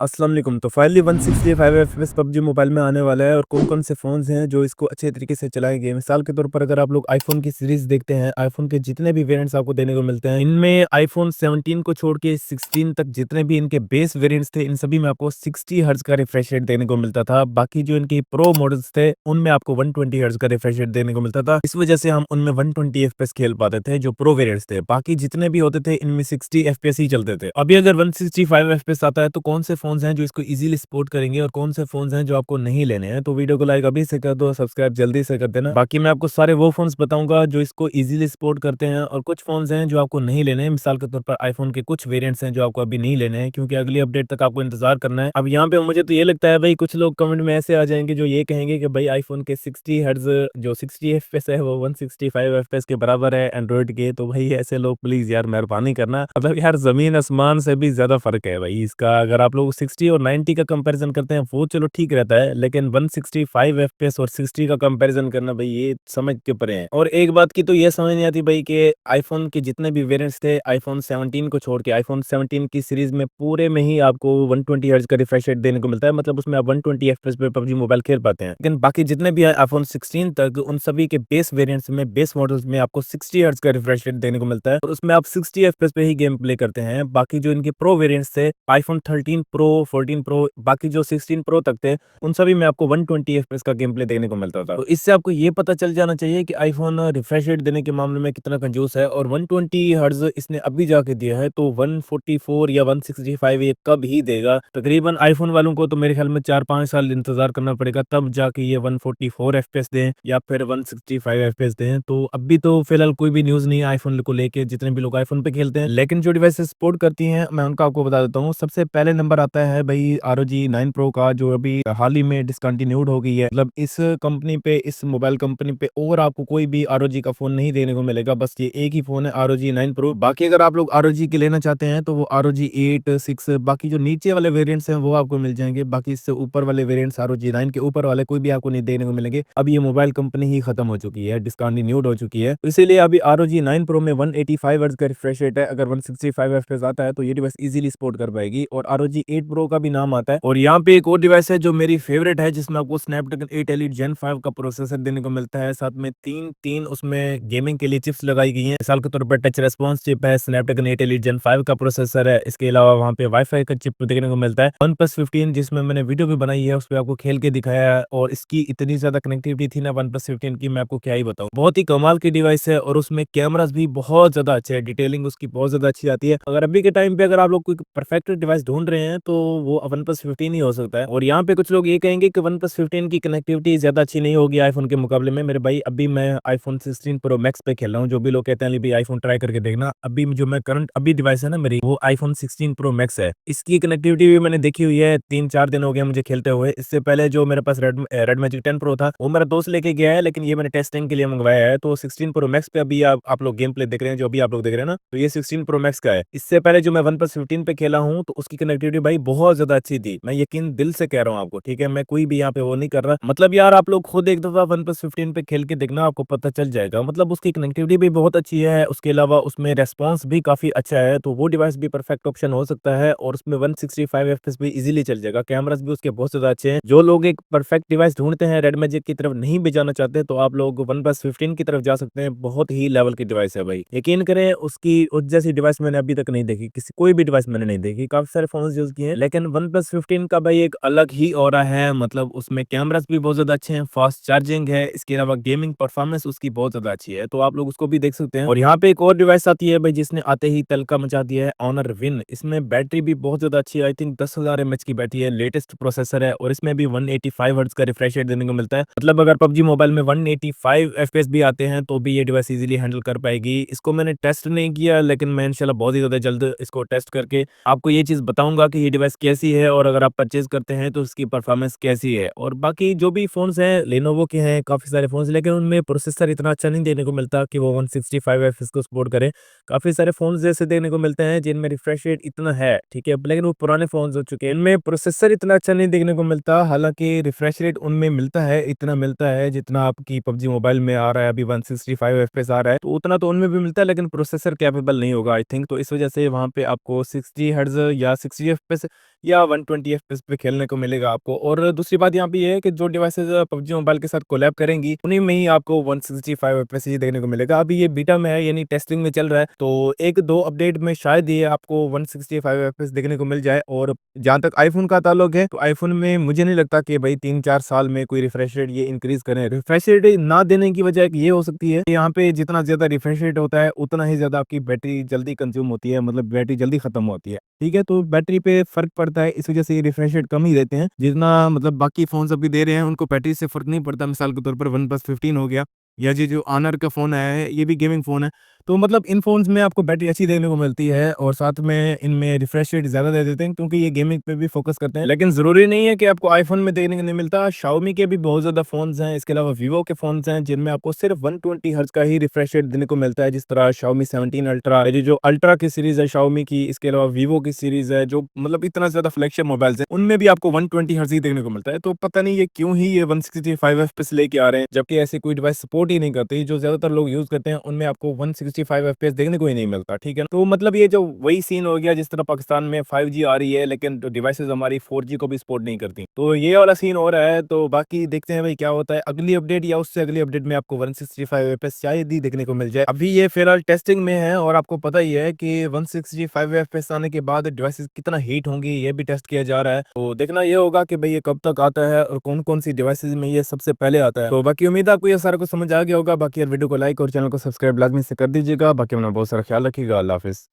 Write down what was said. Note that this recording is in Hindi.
अस्सलाम वालेकुम। तो फाइनली 165 एफपीएस पबजी मोबाइल में आने वाला है और कौन-कौन से फ़ोन्स हैं जो इसको अच्छे तरीके से चलाएँगे। मिसाल के तौर पर अगर आप लोग आईफ़ोन की सीरीज़ देखते हैं, आईफ़ोन के जितने भी वेरिएंट्स आपको देने को मिलते हैं, इनमें आईफ़ोन 17 को छोड़ के 16 तक जितने भी इनके बेस वेरिएंट्स थे, इन सभी में आपको 60 हर्ट्ज़ का रिफ्रेश रेट देने को मिलता था। बाकी जो इनके प्रो मॉडल्स थे, उनमें आपको 120 हर्ट्ज़ का रिफ्रेश रेट देने को मिलता था। इस वजह से हम उनमें 120 एफपीएस खेल पाते थे, जो प्रो वेरिएंट्स थे। बाकी जितने भी होते थे, इनमें 60 एफपीएस ही चलते थे। अभी अगर 165 एफपीएस आता है, तो कौन से फ़ोन्स हैं जो इसको इज़िली सपोर्ट करेंगे और कौन से फ़ोन्स हैं जो आपको नहीं लेने हैं। तो वीडियो को लाइक अभी से कर दो, सब्सक्राइब जल्दी से कर देना। बाकी मैं आपको सारे वो फ़ोन्स बताऊँगा जो इसको इज़िली सपोर्ट करते हैं और कुछ फ़ोन्स हैं जो आपको नहीं लेने हैं। मिसाल के तौर पर आईफ़ोन के कुछ वेरिएंट्स हैं जो आपको अभी नहीं लेने हैं, क्योंकि अगली अपडेट तक आपको इंतज़ार करना है। अब यहाँ पे मुझे तो ये लगता है भाई, कुछ लोग कमेंट में ऐसे आ जाएँगे जो ये कहेंगे कि भाई आईफ़ोन के 60 हर्ट्ज़ जो 60 एफपीएस है वो 165 एफपीएस के बराबर है एंड्रॉइड के। तो भाई ऐसे लोग प्लीज़ यार मेहरबानी करना, मतलब यार ज़मीन आसमान से भी ज़्यादा फ़र्क है भाई इसका। अगर आप लोग 60 और 90 का कंपैरिज़न करते हैं वो चलो ठीक रहता है, लेकिन 165 एफपीएस और 60 का कंपैरिज़न करना भाई ये समझ के परे है। और एक बात की तो ये समझ नहीं आती भाई कि आईफ़ोन के जितने भी वेरिएंट्स थे, आईफ़ोन 17 को छोड़ के आईफ़ोन 17 की सीरीज़ में पूरे में ही आपको 120 हर्ट्ज़ का रिफ्रेश रेट देने को मिलता है। मतलब उसमें आप 120 एफपीएस पे पबजी मोबाइल खेल पाते हैं। लेकिन बाकी जितने भी हैं आईफ़ोन 16 तक, उन सभी के बेस वेरिएंट्स में, बेस मॉडल्स में आपको 60 हर्ट्ज़ का रिफ्रेश रेट देने को मिलता है और उसमें आप 60 एफपीएस पे ही गेम प्ले करते हैं। बाकी जो इनके प्रो वेरिएंट्स थे, आईफ़ोन 13 प्रो, 14 प्रो, बाकी जो 16 प्रो तक थे, उन सभी में आपको 120 एफपीएस का गेम प्ले देखने को मिलता था। तो इससे आपको ये पता चल जाना चाहिए कि आईफ़ोन रिफ्रेश रेट देने के मामले में कितना कंजूस है। और 120 हर्ट्ज़ इसने अभी जाके दिया है, तो 144 या 165 ये कब ही देगा। तकरीबन आईफ़ोन वालों को तो मेरे ख्याल में 4-5 साल इंतज़ार करना पड़ेगा, तब जाके ये 144 एफपीएस दें या फिर 165 एफपीएस दें। तो अभी तो फिलहाल कोई भी न्यूज़ नहीं है आईफ़ोन को लेके, जितने भी लोग आईफ़ोन पे खेलते हैं। लेकिन जो डिवाइसेस सपोर्ट करती हैं, मैं उनका आपको बता देता हूँ। सबसे पहले नंबर आता है भाई ROG 9 प्रो का, जो अभी हाल ही में डिसकंटिन्यूड हो गई है। मतलब इस कंपनी पे, इस मोबाइल कंपनी पे और आपको कोई भी ROG का फ़ोन नहीं देने को मिलेगा, बस ये एक ही फ़ोन है ROG 9 प्रो। बाकी अगर आप लोग ROG के लेना चाहते हैं तो वो ROG 8, 6, बाकी जो नीचे वाले वेरिएंट्स हैं वो आपको मिल जाएँगे। बाकी इससे ऊपर वाले वेरिएंट्स, ROG 9 के ऊपर वाले कोई भी आपको नहीं देने को मिलेंगे। अब ये मोबाइल कंपनी ही खत्म हो चुकी है, डिसकंटिन्यूड हो चुकी है। तो इसीलिए अभी ROG 9 प्रो में 185 हर्ट्ज़ का रिफ्रेश रेट है। अगर 165 एफपीएस आता है तो ये डिवाइस इजीली सपोर्ट कर पाएगी। और ROG 8 प्रो का भी नाम आता है। और यहाँ पे एक और डिवाइस है जो मेरी फेवरेट है, जिसमें आपको स्नैपड्रैगन 8 एलीट जेन 5 का प्रोसेसर देने को मिलता है। साथ में 3 उसमें गेमिंग के लिए चिप्स लगाई गई हैं। मिसाल के तौर पर टच रेस्पॉन्स चिप है, स्नैपड्रैगन 8 एलीट जेन 5 का प्रोसेसर है। इसके अलावा वहाँ पे वाईफाई का चिप देखने को मिलता है। OnePlus 15, जिसमें मैंने वीडियो भी बनाई है, उसपे आपको खेल के दिखाया है और इसकी इतनी ज़्यादा कनेक्टिविटी थी ना OnePlus 15 की, मैं आपको क्या ही बताऊँ। बहुत ही कमाल की डिवाइस है और उसमें कैमरास भी बहुत ज़्यादा अच्छे हैं, डिटेलिंग उसकी बहुत ज़्यादा अच्छी आती है। अगर अभी के टाइम पे अगर आप लोग कोई परफेक्ट डिवाइस ढूँढ रहे हैं, तो वो OnePlus 15 ही हो सकता है। और यहाँ पे कुछ लोग ये कहेंगे कि OnePlus 15 की कनेक्टिविटी ज़्यादा अच्छी नहीं होगी आईफ़ोन के मुकाबले में। मेरे भाई, अभी मैं आईफ़ोन 16 प्रो मैक्स पे खेल रहा हूँ। जो भी लोग कहते हैं, "अली भाई आईफ़ोन ट्राई करके देखना।" अभी जो मैं करंट अभी डिवाइस है ना मेरी, वो आईफ़ोन 16 प्रो मैक्स है। इसकी कनेक्टिविटी भी मैंने देखी हुई है, 3-4 दिन हो गए मुझे खेलते हुए। इससे पहले जो मेरे पास रेड मैजिक 10 प्रो था, वो मेरा दोस्त लेके गया है, लेकिन ये मैंने टेस्टिंग के लिए मंगवाया है। तो 16 प्रो मैक्स पे अभी आप लोग गेम प्ले देख रहे हैं, जो अभी आप लोग देख रहे हैं ना, तो ये 16 प्रो मैक्स का है। इससे पहले जो मैं OnePlus 15 पे खेला हूँ, तो उसकी कनेक्टिविटी भाई बहुत ज़्यादा अच्छी थी। मैं यकीन दिल से कह रहा हूँ आपको, ठीक है? मैं कोई भी यहाँ पे वो नहीं कर रहा। मतलब यार, आप लोग खुद एक दफ़ा OnePlus 15 पे खेल के देखना, आपको पता चल जाएगा। मतलब उसकी कनेक्टिविटी भी बहुत अच्छी है, उसके अलावा उसमें रिस्पॉन्स भी काफ़ी अच्छा है, तो वो डिवाइस भी परफेक्ट ऑप्शन हो सकता है। और उसमें 165 एफपीएस भी इज़िली चल जाएगा। कैमरास भी उसके बहुत ज़्यादा अच्छे हैं। जो लोग एक परफेक्ट डिवाइस ढूँढते हैं, रेड मैजिक की तरफ नहीं भी जाना चाहते, तो आप लोग OnePlus 15 की तरफ जा सकते हैं। बहुत ही लेवल की डिवाइस है भाई। यकीन करें, उसकी उस जैसी डिवाइस मैंने अभी तक नहीं देखी, किसी कोई भी डिवाइस मैंने नहीं देखी। काफ़ी सारे फ़ोन्स यूज़ किए हैं, लेकिन OnePlus 15 का भाई एक अलग ही ऑरा है। मतलब उसमें कैमरास भी बहुत ज़्यादा अच्छे हैं, फास्ट चार्जिंग है, इसके अलावा गेमिंग परफॉर्मेंस उसकी बहुत ज़्यादा अच्छी है, तो आप लोग उसको भी देख सकते हैं। और यहाँ पे एक और डिवाइस आती है भाई, जिसने आते ही तहलका मचा दिया है, Honor Win। इसमें बैटरी भी बहुत ज़्यादा अच्छी है, आई थिंक 10,000 एमएच की बैटरी है, लेटेस्ट प्रोसेसर है और इसमें भी 185 हर्ट्ज़ का रिफ्रेश रेट देने को मिलता है। मतलब अगर पबजी मोबाइल में 185 एफपीएस भी आते हैं, तो भी ये डिवाइस इजीली हैंडल कर पाएगी। इसको मैंने टेस्ट नहीं किया, लेकिन मैं इंशाल्लाह बहुत ही ज़्यादा जल्द इसको टेस्ट करके आपको ये चीज़ बताऊँगा कि ये डिवाइस कैसी है और अगर आप परचेज़ करते हैं तो इसकी परफॉर्मेंस कैसी है। और बाकी जो भी फ़ोन्स हैं, लेनोवो के हैं काफ़ी सारे फ़ोन्स, लेकिन उनमें प्रोसेसर इतना अच्छा नहीं देने को मिलता कि वो 165 एफपीएस को सपोर्ट करे। काफ़ी सारे फ़ोन्स जैसे देखने को मिलते हैं जिनमें रिफ्रेश रेट इतना है, ठीक है? लेकिन वो पुराने फ़ोन्स हो चुके हैं। इनमें प्रोसेसर इतना अच्छा नहीं देखने को मिलता, हालाँकि रिफ्रेश रेट उनमें मिलता है, इतना मिलता है जितना आपकी पबजी मोबाइल में आ रहा है, अभी 165 एफपीएस आ रहा है, तो उतना तो उनमें भी मिलता है, लेकिन प्रोसेसर कैपेबल नहीं होगा आई थिंक। तो इस वजह से वहाँ पे आपको 60 हर्ट्ज़ या 60 एफपीएस या 120 एफपीएस पे खेलने को मिलेगा आपको। और दूसरी बात यहाँ पे ये है कि जो डिवाइसेस पबजी मोबाइल के साथ कोलैब करेंगी उन्हीं में ही आपको 165 एफपीएस ही देखने को मिलेगा। अभी ये बीटा में है यानी टेस्टिंग में चल रहा है, तो एक दो अपडेट में शायद ये आपको 165 एफपीएस देखने को मिल जाए। और जहाँ तक आईफोन का ताल्लुक है तो आईफोन में मुझे नहीं लगता कि भाई 3-4 साल में कोई रिफ्रेश रेट ये इंक्रीज करें। रिफ्रेश रेट ना देने की वजह ये हो सकती है, यहाँ पे जितना ज्यादा रिफ्रेश रेट होता है उतना ही ज्यादा आपकी बैटरी जल्दी कंज्यूम होती है, मतलब बैटरी जल्दी खत्म होती है। ठीक है, तो बैटरी पे फर्क पड़ता है, इस वजह से ये रिफ्रेश रेट कम ही देते हैं। जितना मतलब बाकी फोन अभी दे रहे हैं उनको बैटरी से फर्क नहीं पड़ता। मिसाल के तौर पर वन प्लस 15 हो गया, या ये जो ऑनर का फोन आया है ये भी गेमिंग फोन है। तो मतलब इन फोन्स में आपको बैटरी अच्छी देखने को मिलती है और साथ में इनमें रिफ्रेश रेट ज्यादा दे देते हैं क्योंकि ये गेमिंग पे भी फोकस करते हैं। लेकिन जरूरी नहीं है कि आपको आईफोन में देखने को नहीं मिलता। Xiaomi के भी बहुत ज्यादा फोन्स हैं, इसके अलावा Vivo के फोन्स हैं जिनमें आपको सिर्फ 120 हर्ट्ज का ही रिफ्रेश रेट देने को मिलता है, जिस तरह Xiaomi 17 अल्ट्रा, ये जो अल्ट्रा की सीरीज है Xiaomi की, इसके अलावा Vivo की सीरीज है जो मतलब इतना ज्यादा फ्लैगशिप मोबाइल्स हैं, उनमें भी आपको 120 हर्ट्ज ही देखने को मिलता है। तो पता नहीं ये क्यों ही ये 165 एफपीएस लेके आ रहे हैं, जबकि ऐसी कोई डिवाइस सपोर्ट ही नहीं करती। जो ज्यादातर लोग यूज करते हैं उनमें आपको 165 एफपीएस देखने को ही नहीं मिलता। ठीक है ना? तो मतलब ये जो वही सीन हो गया जिस तरह पाकिस्तान में 5G आ रही है लेकिन डिवाइसेस हमारी 4G को भी सपोर्ट नहीं करती, तो ये वाला सीन हो रहा है। तो बाकी देखते हैं भाई क्या होता है, अगली अपडेट या उससे अगली अपडेट में आपको 165 एफपीएस शायद ही देखने को मिल जाए। अभी ये फिलहाल टेस्टिंग में है और आपको पता ही है कि 165 एफपीएस आने के बाद डिवाइसेस कितना हीट होंगी ये भी टेस्ट किया जा रहा है। तो देखना ये होगा कि भाई ये कब तक आता है और कौन कौन सी डिवाइसेस में ये सबसे पहले आता है। तो बाकी उम्मीद है आपको ये सारा कुछ समझ आ गया होगा। बाकी यार वीडियो को लाइक और चैनल को सब्सक्राइब लाजमी से कर दीजिएगा। बाकी अपना बहुत सारा ख्याल रखिएगा। अल्लाह हाफिज।